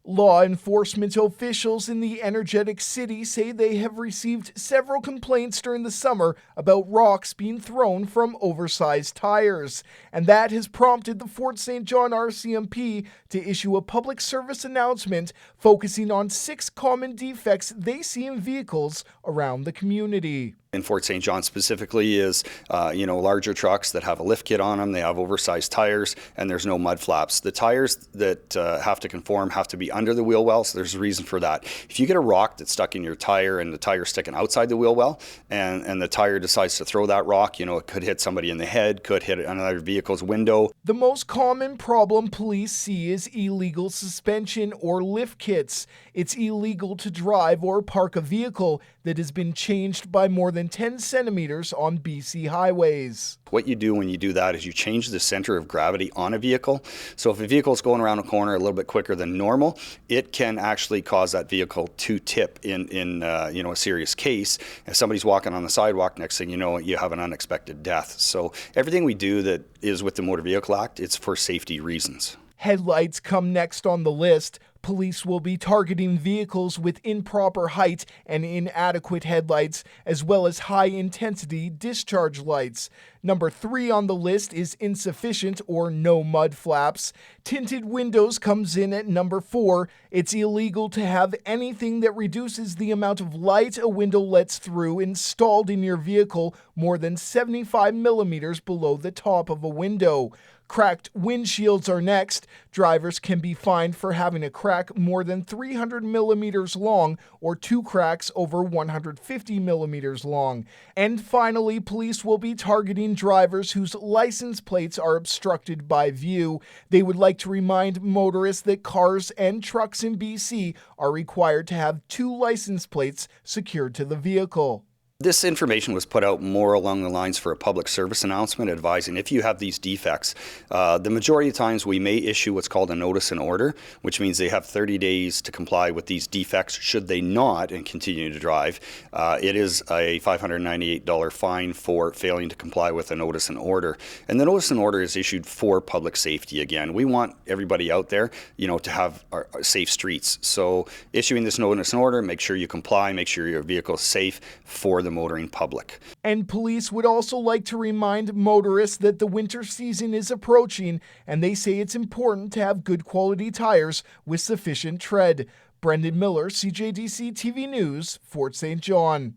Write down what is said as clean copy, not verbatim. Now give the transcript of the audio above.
Law enforcement officials in the energetic city say they have received several complaints during the summer about rocks being thrown from oversized tires, and that has prompted the Fort St. John RCMP to issue a public service announcement focusing on 6 common defects they see in vehicles around the community. In Fort St. John specifically is, larger trucks that have a lift kit on them, they have oversized tires, and there's no mud flaps. The tires that have to conform have to be under the wheel well, so there's a reason for that. If you get a rock that's stuck in your tire and the tire's sticking outside the wheel well, and the tire decides to throw that rock, it could hit somebody in the head, could hit another vehicle's window. The most common problem police see is illegal suspension or lift kits. It's illegal to drive or park a vehicle that has been changed by more than 10 centimeters on BC highways. What you do when you do that is you change the center of gravity on a vehicle. So if a vehicle is going around a corner a little bit quicker than normal, it can actually cause that vehicle to tip in a serious case. If somebody's walking on the sidewalk, next thing you know, you have an unexpected death. So everything we do that is with the Motor Vehicle Act, it's for safety reasons. Headlights come next on the list. Police will be targeting vehicles with improper height and inadequate headlights, as well as high-intensity discharge lights. Number 3 on the list is insufficient or no mud flaps. Tinted windows comes in at number 4. It's illegal to have anything that reduces the amount of light a window lets through installed in your vehicle more than 75 millimeters below the top of a window. Cracked windshields are next. Drivers can be fined for having a crack more than 300 millimeters long or 2 cracks over 150 millimeters long. And finally, police will be targeting drivers whose license plates are obstructed by view. They would like to remind motorists that cars and trucks in BC are required to have 2 license plates secured to the vehicle. This information was put out more along the lines for a public service announcement advising if you have these defects. The majority of times we may issue what's called a notice and order, which means they have 30 days to comply with these defects should they not and continue to drive. It is a $598 fine for failing to comply with a notice and order. And the notice and order is issued for public safety again. We want everybody out there, to have our safe streets. So issuing this notice and order, make sure you comply, make sure your vehicle is safe for the motoring public. And police would also like to remind motorists that the winter season is approaching, and they say it's important to have good quality tires with sufficient tread. Brendan Miller, CJDC-TV News, Fort St. John.